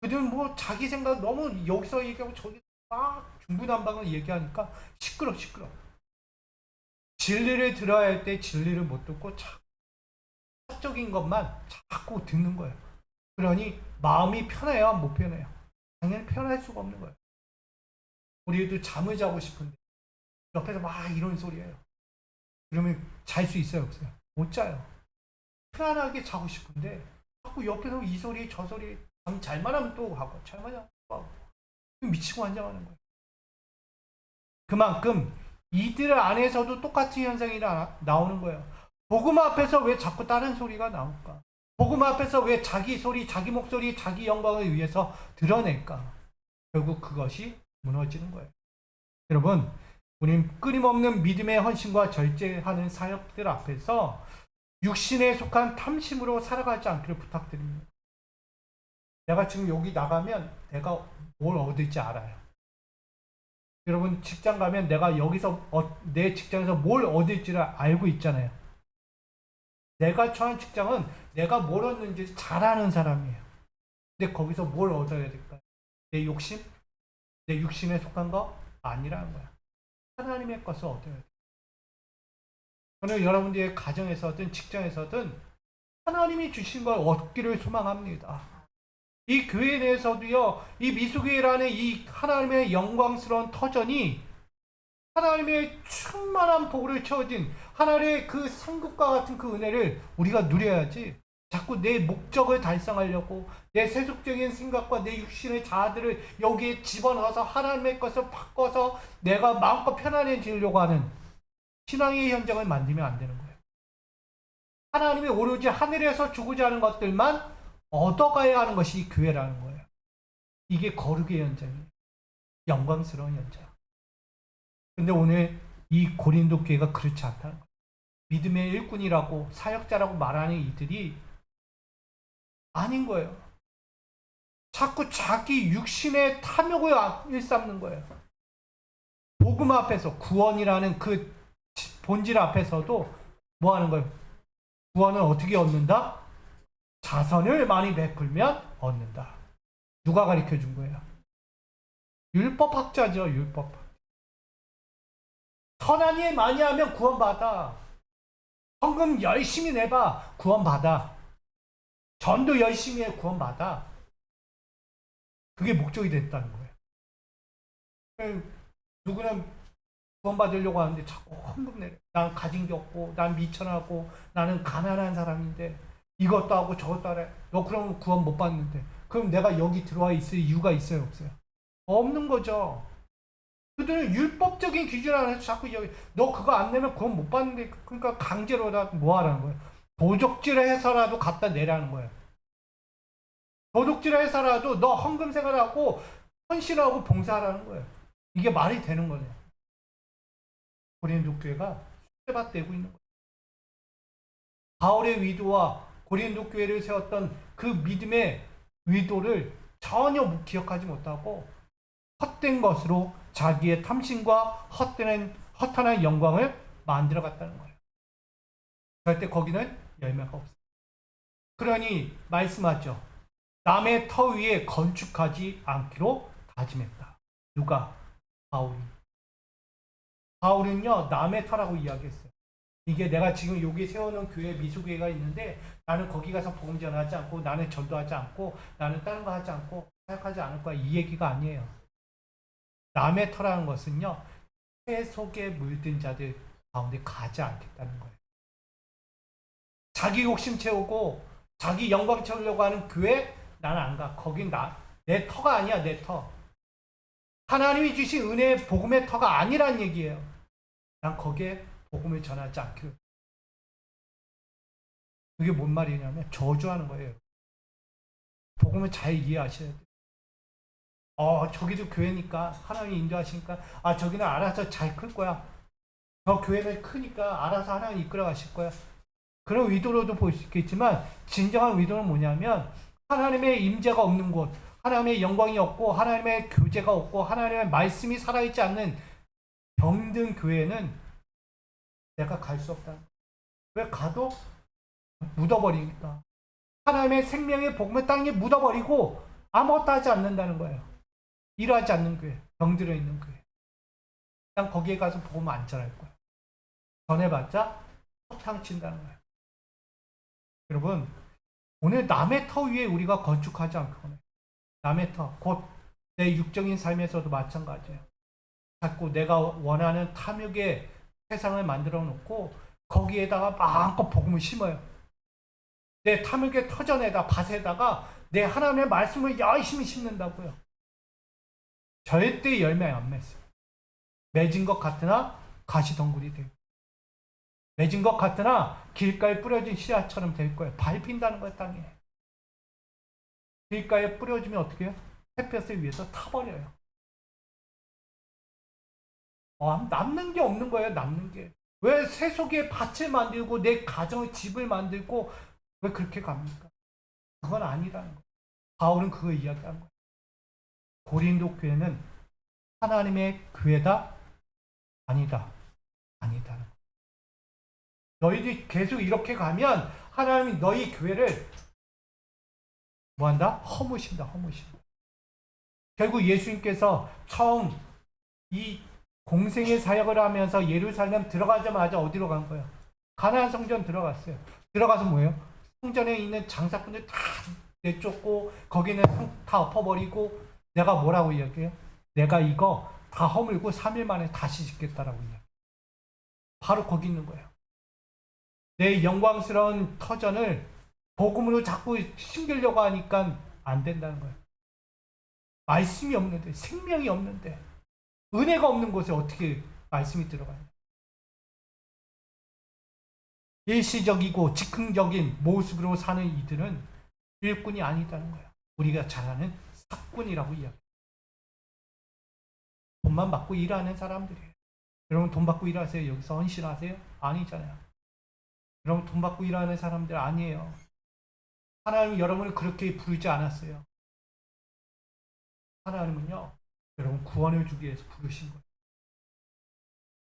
그들은 뭐 자기 생각 너무 여기서 얘기하고 저기 막 중구난방을 얘기하니까 시끄러. 진리를 들어야 할 때 진리를 못 듣고 사적인 것만 자꾸 듣는 거예요. 그러니 마음이 편해요, 못 편해요? 당연히 편할 수가 없는 거예요. 우리도 잠을 자고 싶은데 옆에서 막 이런 소리예요. 그러면 잘 수 있어요, 없어요? 못 자요. 편안하게 자고 싶은데 자꾸 옆에서 이 소리 저 소리 잠 잘만 하면 또 하고 잘만 하면 또 하고 미치고 환장하는 거예요. 그만큼 이들 안에서도 똑같은 현상이 나오는 거예요. 복음 앞에서 왜 자꾸 다른 소리가 나올까? 복음 앞에서 왜 자기 소리, 자기 목소리, 자기 영광을 위해서 드러낼까? 결국 그것이 무너지는 거예요. 여러분, 우리는 끊임없는 믿음의 헌신과 절제하는 사역들 앞에서 육신에 속한 탐심으로 살아가지 않기를 부탁드립니다. 내가 지금 여기 나가면 내가 뭘 얻을지 알아요. 여러분 직장 가면 내가 여기서 내 직장에서 뭘 얻을지를 알고 있잖아요. 내가 처한 직장은 내가 뭘 얻는지 잘 아는 사람이에요. 근데 거기서 뭘 얻어야 될까요? 내 욕심? 내 육신에 속한 거? 아니라는 거야. 하나님의 것을 얻어야 돼. 저는 여러분들의 가정에서든 직장에서든 하나님이 주신 걸 얻기를 소망합니다. 이 교회 내에서도요, 이 미수교회라는 이 하나님의 영광스러운 터전이 하나님의 충만한 복으로 채워진 하나님의 그 상급과 같은 그 은혜를 우리가 누려야지. 자꾸 내 목적을 달성하려고 내 세속적인 생각과 내 육신의 자아들을 여기에 집어넣어서 하나님의 것을 바꿔서 내가 마음껏 편안해지려고 하는 신앙의 현장을 만들면 안 되는 거예요. 하나님이 오로지 하늘에서 주고자 하는 것들만 얻어가야 하는 것이 교회라는 거예요. 이게 거룩의 현장이에요. 영광스러운 현장. 근데 오늘 이 고린도 교회가 그렇지 않다는 거예요. 믿음의 일꾼이라고 사역자라고 말하는 이들이 아닌 거예요. 자꾸 자기 육신의 탐욕을 일삼는 거예요. 복음 앞에서 구원이라는 그 본질 앞에서도 뭐 하는 거예요? 구원을 어떻게 얻는다? 자선을 많이 베풀면 얻는다. 누가 가르쳐 준 거예요? 율법학자죠, 율법학. 선한 일 많이 하면 구원받아. 헌금 열심히 내봐. 구원받아. 전도 열심히 해. 구원받아. 그게 목적이 됐다는 거예요. 누구는 구원받으려고 하는데 자꾸 헌금 내래. 난 가진 게 없고, 난 미천하고, 나는 가난한 사람인데, 이것도 하고 저것도 하래. 너 그러면 구원 못 받는데. 그럼 내가 여기 들어와 있을 이유가 있어요, 없어요? 없는 거죠. 그들은 율법적인 기준 안에서 자꾸 여기, 너 그거 안 내면 구원 못 받는데, 그러니까 강제로 다 뭐 하라는 거예요? 도적질을 해서라도 갖다 내라는 거예요. 도둑질을 해서라도 너 헌금 생활하고 헌신하고 봉사하라는 거예요. 이게 말이 되는 거예요. 고린도 교회가 쇠밭되고 있는 거예요. 바울의 위도와 고린도 교회를 세웠던 그 믿음의 위도를 전혀 기억하지 못하고 헛된 것으로 자기의 탐심과 허탄한 영광을 만들어 갔다는 거예요. 절대 거기는 열매가 없어요. 그러니 말씀하죠. 남의 터 위에 건축하지 않기로 다짐했다. 누가? 바울이. 바울은요, 남의 터라고 이야기했어요. 이게 내가 지금 여기 세워놓은 교회, 미수교회가 있는데 나는 거기 가서 복음 전하지 않고 나는 전도하지 않고 나는 다른 거 하지 않고 사역하지 않을 거야. 이 얘기가 아니에요. 남의 터라는 것은요, 새 속에 물든 자들 가운데 가지 않겠다는 거예요. 자기 욕심 채우고 자기 영광 채우려고 하는 교회 나는 안 가. 거긴 내 터가 아니야, 내 터. 하나님이 주신 은혜의 복음의 터가 아니란 얘기예요. 난 거기에 복음을 전하지 않기로. 그게 뭔 말이냐면 저주하는 거예요. 복음을 잘 이해하셔야 돼요. 저기도 교회니까 하나님이 인도하시니까 저기는 알아서 잘 클 거야. 저 교회는 크니까 알아서 하나님 이끌어 가실 거야. 그런 의도로도 볼 수 있겠지만 진정한 의도는 뭐냐면 하나님의 임재가 없는 곳, 하나님의 영광이 없고 하나님의 교제가 없고 하나님의 말씀이 살아있지 않는 병든 교회는 내가 갈 수 없다. 왜 가도 묻어버리니까. 하나님의 생명의 복음을 땅에 묻어버리고 아무것도 하지 않는다는 거예요. 일하지 않는 교회, 병들어 있는 교회. 난 거기에 가서 복음 안 전할 거야. 전해봤자 허탕 친다는 거예요. 여러분, 오늘 남의 터 위에 우리가 건축하지 않거나 남의 터, 곧 내 육적인 삶에서도 마찬가지예요. 자꾸 내가 원하는 탐욕의 세상을 만들어 놓고 거기에다가 마음껏 복음을 심어요. 내 탐욕의 터전에다 밭에다가 내 하나님의 말씀을 열심히 심는다고요. 절대 열매 안 맺어요. 맺은 것 같으나 가시덩굴이 돼요. 맺은 것 같으나 길가에 뿌려진 씨앗처럼 될 거예요. 밟힌다는 거예요, 땅에. 길가에 뿌려지면 어떻게 해요? 햇볕을 위해서 타버려요. 남는 게 없는 거예요, 남는 게. 왜 세속에 밭을 만들고 내 가정의 집을 만들고 왜 그렇게 갑니까? 그건 아니라는 거예요. 바울은 그거 이야기한 거예요. 고린도 교회는 하나님의 교회다? 아니다. 아니다는 거예요. 너희들이 계속 이렇게 가면 하나님이 너희 교회를 뭐한다? 허무신다, 허무신다. 결국 예수님께서 처음 이 공생의 사역을 하면서 예루살렘 들어가자마자 어디로 간 거예요? 가나안 성전 들어갔어요. 들어가서 뭐예요? 성전에 있는 장사꾼들 다 내쫓고 거기는 다 엎어버리고 내가 뭐라고 이야기해요? 내가 이거 다 허물고 3일 만에 다시 짓겠다라고 이야기해요. 바로 거기 있는 거예요. 내 영광스러운 터전을 복음으로 자꾸 심기려고 하니까 안 된다는 거예요. 말씀이 없는데, 생명이 없는데, 은혜가 없는 곳에 어떻게 말씀이 들어가요? 일시적이고 즉흥적인 모습으로 사는 이들은 일꾼이 아니다는 거예요. 우리가 잘 아는 사꾼이라고 이야기해요. 돈만 받고 일하는 사람들이에요. 여러분 돈 받고 일하세요? 여기서 헌신하세요? 아니잖아요. 여러분 돈 받고 일하는 사람들 아니에요. 하나님은 여러분을 그렇게 부르지 않았어요. 하나님은요, 여러분 구원을 주기 위해서 부르신 거예요.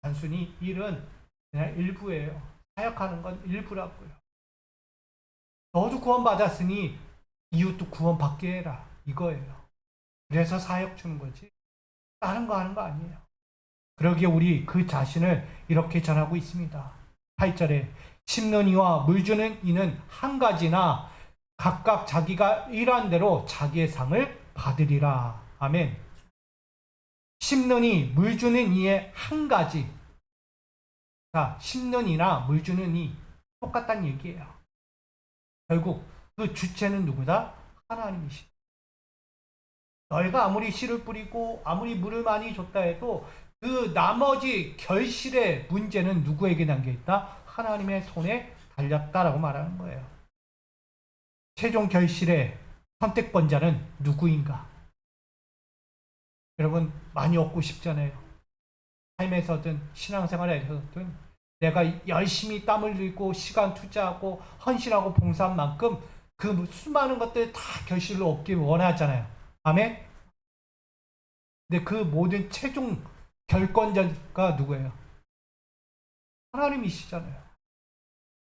단순히 일은 그냥 일부예요. 사역하는 건 일부라고요. 너도 구원받았으니 이웃도 구원받게 해라. 이거예요. 그래서 사역 주는 거지. 다른 거 하는 거 아니에요. 그러기에 우리 그 자신을 이렇게 전하고 있습니다. 8절에 심는 이와 물 주는 이는 한 가지나 각각 자기가 일한 대로 자기의 상을 받으리라. 아멘. 심는 이, 물 주는 이의 한 가지. 자, 심는 이나 물 주는 이 똑같다는 얘기예요. 결국 그 주체는 누구다? 하나님이시다. 너희가 아무리 씨를 뿌리고 아무리 물을 많이 줬다 해도 그 나머지 결실의 문제는 누구에게 남겨있다? 하나님의 손에 달렸다라고 말하는 거예요. 최종 결실의 선택권자는 누구인가? 여러분 많이 얻고 싶잖아요. 삶에서든 신앙생활에서든 내가 열심히 땀을 흘리고 시간 투자하고 헌신하고 봉사한 만큼 그 수많은 것들 다 결실로 얻길 원하잖아요. 아멘? 근데 그 모든 최종 결권자가 누구예요? 하나님이시잖아요.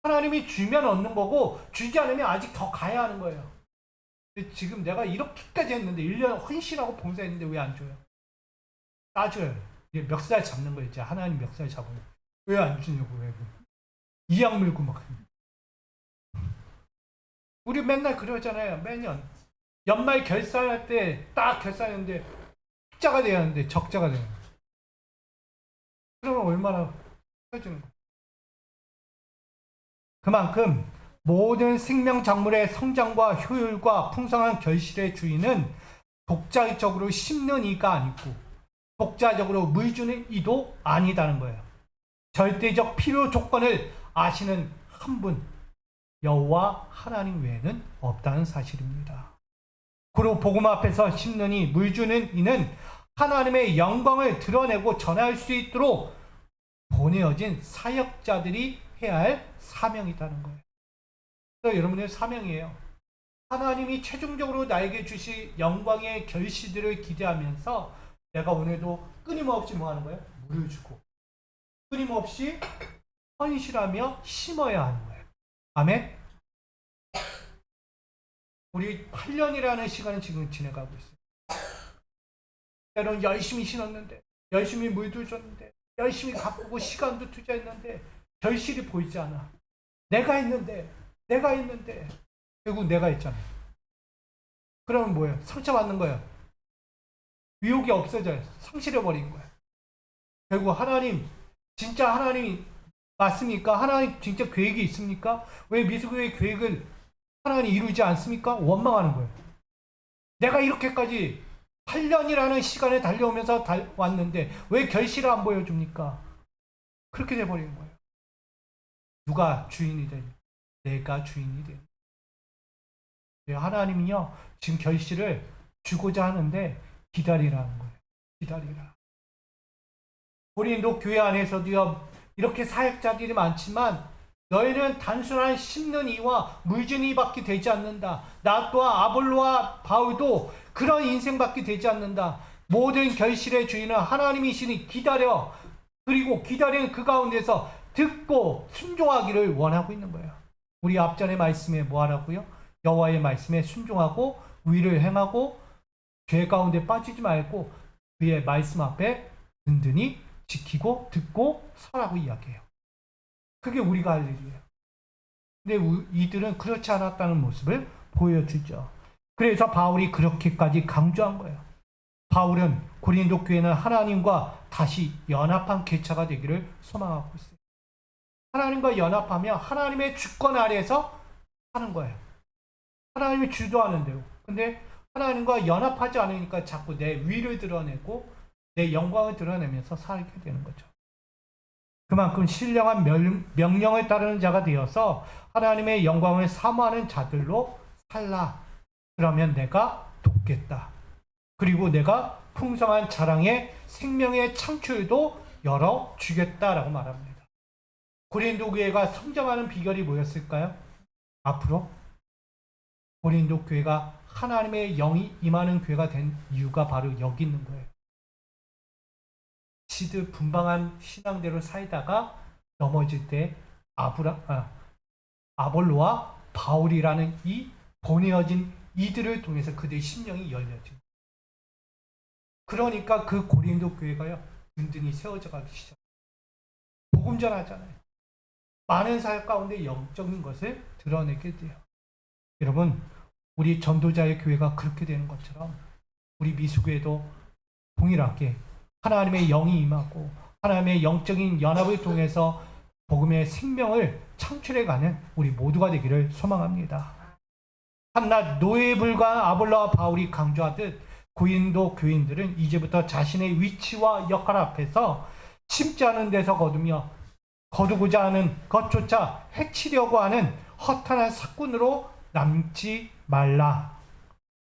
하나님이 주면 얻는 거고 주지 않으면 아직 더 가야 하는 거예요. 근데 지금 내가 이렇게까지 했는데 1년 헌신하고 봉사했는데 왜 안 줘요? 따줘요. 이게 멱살 잡는 거예요. 이제 하나님 멱살 잡아요. 왜 안 주냐고 왜? 이악 물고 막. 우리 맨날 그러잖아요. 매년 연말 결산할 때 딱 결산했는데 흑자가 돼야 하는데 적자가 돼요. 그러면 얼마나 해주는 거예요? 그만큼 모든 생명 작물의 성장과 효율과 풍성한 결실의 주인은 독자적으로 심는 이가 아니고 독자적으로 물 주는 이도 아니다는 거예요. 절대적 필요 조건을 아시는 한 분, 여호와 하나님 외에는 없다는 사실입니다. 그리고 복음 앞에서 심는 이, 물 주는 이는 하나님의 영광을 드러내고 전할 수 있도록 보내어진 사역자들이 해야 할 사명이라는 거예요. 그래서 여러분의 사명이에요. 하나님이 최종적으로 나에게 주실 영광의 결실들을 기대하면서 내가 오늘도 끊임없이 뭐 하는 거예요? 물을 주고 끊임없이 헌신하며 심어야 하는 거예요. 아멘? 우리 8년이라는 시간을 지금 지내가고 있어요. 때로는 열심히 신었는데 열심히 물도 줬는데 열심히 가꾸고 시간도 투자했는데 결실이 보이지 않아. 내가 했는데 결국 내가 했잖아요. 그러면 뭐예요? 상처받는 거예요. 위욕이 없어져요. 상실해버린 거예요. 결국 하나님 진짜 하나님이 맞습니까? 하나님 진짜 계획이 있습니까? 왜 미수교의 계획을 하나님이 이루지 않습니까? 원망하는 거예요. 내가 이렇게까지 8년이라는 시간에 달려오면서 왔는데 왜 결실을 안 보여줍니까? 그렇게 돼버리는 거예요. 누가 주인이 되니? 내가 주인이 되니? 하나님은요 지금 결실을 주고자 하는데 기다리라는 거예요. 기다리라. 고린도 교회 안에서도요 이렇게 사역자들이 많지만 너희는 단순한 심는 이와 물주는 이밖에 되지 않는다. 나 또한 아볼로와 바울도 그런 인생밖에 되지 않는다. 모든 결실의 주인은 하나님이시니 기다려. 그리고 기다리는 그 가운데서 듣고 순종하기를 원하고 있는 거예요. 우리 앞전의 말씀에 뭐 하라고요? 여호와의 말씀에 순종하고 의를 행하고 죄 가운데 빠지지 말고 그의 말씀 앞에 든든히 지키고 듣고 서라고 이야기해요. 그게 우리가 할 일이에요. 근데 이들은 그렇지 않았다는 모습을 보여주죠. 그래서 바울이 그렇게까지 강조한 거예요. 바울은 고린도 교회는 하나님과 다시 연합한 개체가 되기를 소망하고 있어요. 하나님과 연합하면 하나님의 주권 아래에서 하는 거예요. 하나님이 주도하는 대로. 근데 하나님과 연합하지 않으니까 자꾸 내 위를 드러내고 내 영광을 드러내면서 살게 되는 거죠. 그만큼 신령한 명령을 따르는 자가 되어서 하나님의 영광을 사모하는 자들로 살라. 그러면 내가 돕겠다. 그리고 내가 풍성한 자랑의 생명의 창출도 열어주겠다라고 말합니다. 고린도 교회가 성장하는 비결이 뭐였을까요? 앞으로 고린도 교회가 하나님의 영이 임하는 교회가 된 이유가 바로 여기 있는 거예요. 지들 분방한 신앙대로 살다가 넘어질 때 아볼로와 바울이라는 이 보내어진 이들을 통해서 그들의 심령이 열려진. 그러니까 그 고린도 교회가요 든든히 세워져 가기 시작. 복음 전하잖아요. 많은 사역 가운데 영적인 것을 드러내게 돼요. 여러분, 우리 전도자의 교회가 그렇게 되는 것처럼 우리 미수교회도 동일하게 하나님의 영이 임하고 하나님의 영적인 연합을 통해서 복음의 생명을 창출해가는 우리 모두가 되기를 소망합니다. 한낱 노예에 불과한 아볼로와 바울이 강조하듯 고린도 교인들은 이제부터 자신의 위치와 역할 앞에서 심지 않은 데서 거두고자 하는 것조차 해치려고 하는 허탄한 사꾼으로 남지 말라.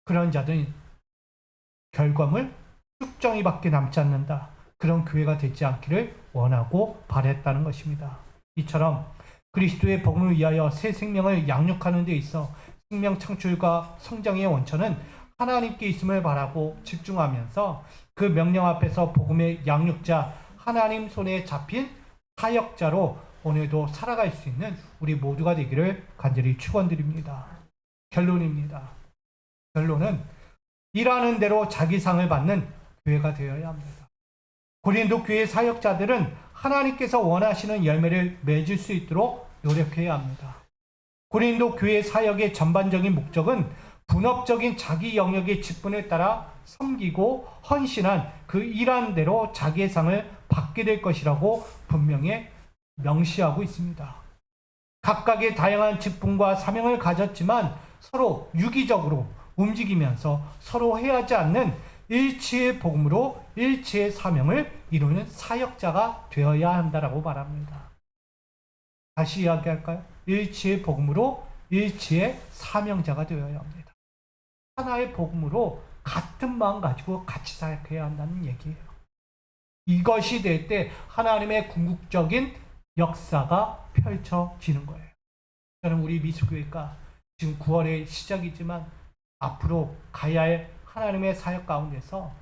그런 자들은 결과물 쭉정이밖에 남지 않는다. 그런 교회가 되지 않기를 원하고 바랬다는 것입니다. 이처럼 그리스도의 복음을 위하여 새 생명을 양육하는 데 있어 생명 창출과 성장의 원천은 하나님께 있음을 바라고 집중하면서 그 명령 앞에서 복음의 양육자, 하나님 손에 잡힌 사역자로 오늘도 살아갈 수 있는 우리 모두가 되기를 간절히 축원드립니다. 결론입니다. 결론은 일하는 대로 자기 상을 받는 교회가 되어야 합니다. 고린도 교회 사역자들은 하나님께서 원하시는 열매를 맺을 수 있도록 노력해야 합니다. 고린도 교회 사역의 전반적인 목적은 분업적인 자기 영역의 직분에 따라 섬기고 헌신한 그 일한 대로 자기의 상을 받게 될 것이라고 분명히 명시하고 있습니다. 각각의 다양한 직분과 사명을 가졌지만 서로 유기적으로 움직이면서 서로 해하지 않는 일치의 복음으로 일치의 사명을 이루는 사역자가 되어야 한다라고 말합니다. 다시 이야기할까요? 일치의 복음으로 일치의 사명자가 되어야 합니다. 하나의 복음으로 같은 마음 가지고 같이 사역해야 한다는 얘기예요. 이것이 될 때 하나님의 궁극적인 역사가 펼쳐지는 거예요. 저는 우리 미수교회가 지금 9월의 시작이지만 앞으로 가야 할 하나님의 사역 가운데서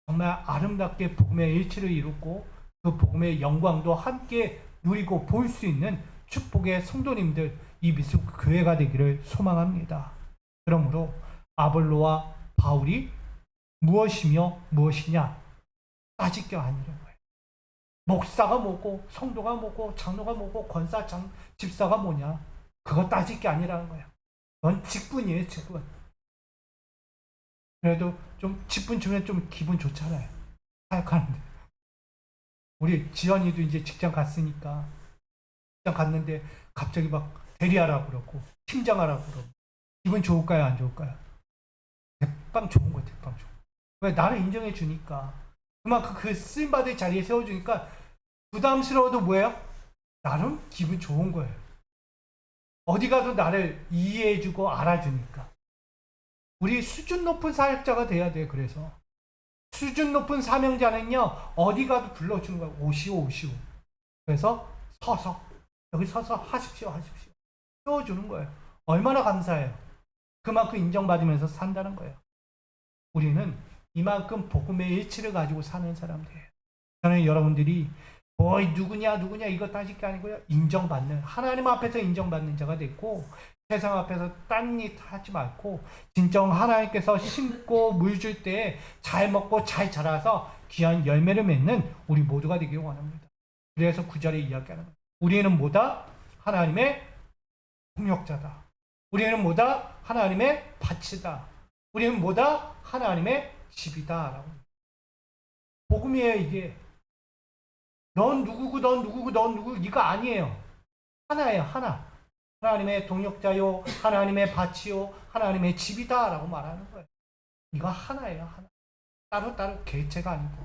정말 아름답게 복음의 일치를 이루고 그 복음의 영광도 함께 누리고 볼 수 있는 축복의 성도님들, 이 미수교회가 되기를 소망합니다. 그러므로 아볼로와 바울이 무엇이며 무엇이냐 따질 게 아니라는 거예요. 목사가 뭐고 성도가 뭐고 장로가 뭐고 권사 집사가 뭐냐, 그거 따질 게 아니라는 거예요. 그건 직분이에요, 직분. 그래도 좀 직분 주면 좀 기분 좋잖아요, 사역하는데. 우리 지연이도 이제 직장 갔으니까, 직장 갔는데 갑자기 막 대리하라고 그러고 팀장하라고 그러고 기분 좋을까요, 안 좋을까요? 대빵 좋은 거예요, 대빵 좋은. 왜? 나를 인정해 주니까, 그만큼 그 쓰임받을 자리에 세워주니까 부담스러워도 뭐예요? 나름 기분 좋은 거예요. 어디 가도 나를 이해해주고 알아주니까. 우리 수준 높은 사역자가 돼야 돼요. 그래서 수준 높은 사명자는요, 어디 가도 불러주는 거예요. 오시오. 그래서 여기 서서 하십시오. 세워주는 거예요. 얼마나 감사해요. 그만큼 인정받으면서 산다는 거예요. 우리는 이만큼 복음의 일치를 가지고 사는 사람들이에요. 저는 여러분들이 누구냐 이거 따질 게 아니고요, 인정받는, 하나님 앞에서 인정받는 자가 됐고, 세상 앞에서 딴 일 하지 말고 진정 하나님께서 심고 물 줄 때 잘 먹고 잘 자라서 귀한 열매를 맺는 우리 모두가 되길 원합니다. 그래서 9절에 이야기하는 거예요. 우리는 뭐다? 하나님의 통역자다. 우리는 뭐다? 하나님의 밭이다. 우리는 뭐다? 하나님의 집이다 라고. 복음이에요. 이게 넌 누구고 이거 아니에요. 하나예요. 하나. 하나님의 동역자요, 하나님의 밭이요, 하나님의 집이다 라고 말하는 거예요. 이거 하나예요. 하나. 따로 개체가 아니고.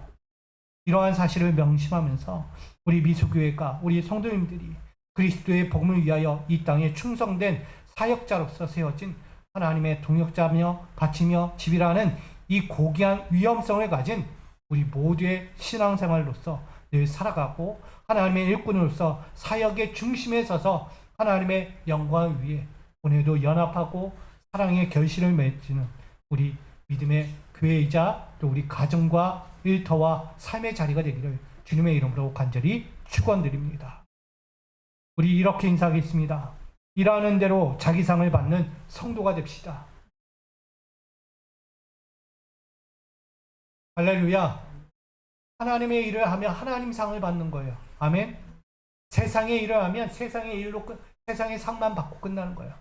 이러한 사실을 명심하면서 우리 미수교회가, 우리 성도님들이 그리스도의 복음을 위하여 이 땅에 충성된 사역자로서 세워진 하나님의 동역자며 밭이며 집이라는 이 고귀한 위엄성을 가진 우리 모두의 신앙생활로서 늘 살아가고, 하나님의 일꾼으로서 사역의 중심에 서서 하나님의 영광을 위해 오늘도 연합하고 사랑의 결실을 맺는 우리 믿음의 교회이자 또 우리 가정과 일터와 삶의 자리가 되기를 주님의 이름으로 간절히 축원드립니다. 우리 이렇게 인사하겠습니다. 일하는 대로 자기 상을 받는 성도가 됩시다. 할렐루야. 하나님의 일을 하면 하나님 상을 받는 거예요. 아멘. 세상의 일을 하면 세상의 일로 세상의 상만 받고 끝나는 거예요.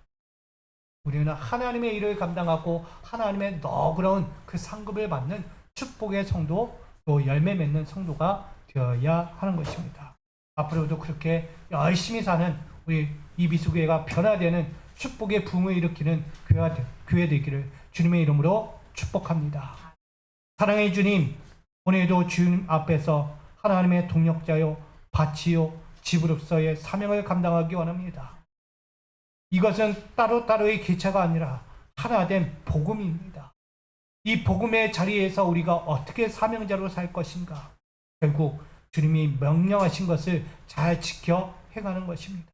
우리는 하나님의 일을 감당하고 하나님의 너그러운 그 상급을 받는 축복의 성도, 또 열매 맺는 성도가 되어야 하는 것입니다. 앞으로도 그렇게 열심히 사는 우리 이비수교회가 변화되는 축복의 붐을 일으키는 교회 되기를 주님의 이름으로 축복합니다. 사랑의 주님, 오늘도 주님 앞에서 하나님의 동역자요, 바치요, 집으로서의 사명을 감당하기 원합니다. 이것은 따로따로의 기차가 아니라 하나된 복음입니다. 이 복음의 자리에서 우리가 어떻게 사명자로 살 것인가? 결국 주님이 명령하신 것을 잘 지켜 행하는 것입니다.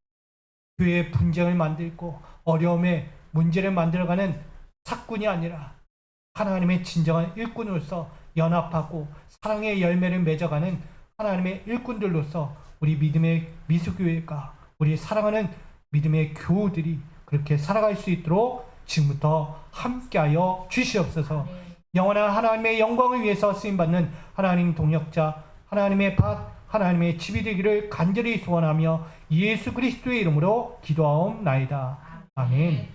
교회의 분쟁을 만들고 어려움에 문제를 만들어가는 사꾼이 아니라 하나님의 진정한 일꾼으로서 연합하고 사랑의 열매를 맺어가는 하나님의 일꾼들로서 우리 믿음의 미수교회가, 우리 사랑하는 믿음의 교우들이 그렇게 살아갈 수 있도록 지금부터 함께하여 주시옵소서. 영원한 하나님의 영광을 위해서 쓰임받는 하나님 동역자, 하나님의 밭, 하나님의 집이 되기를 간절히 소원하며 예수 그리스도의 이름으로 기도하옵나이다. 아멘.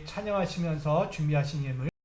찬양하시면서 준비하신 예물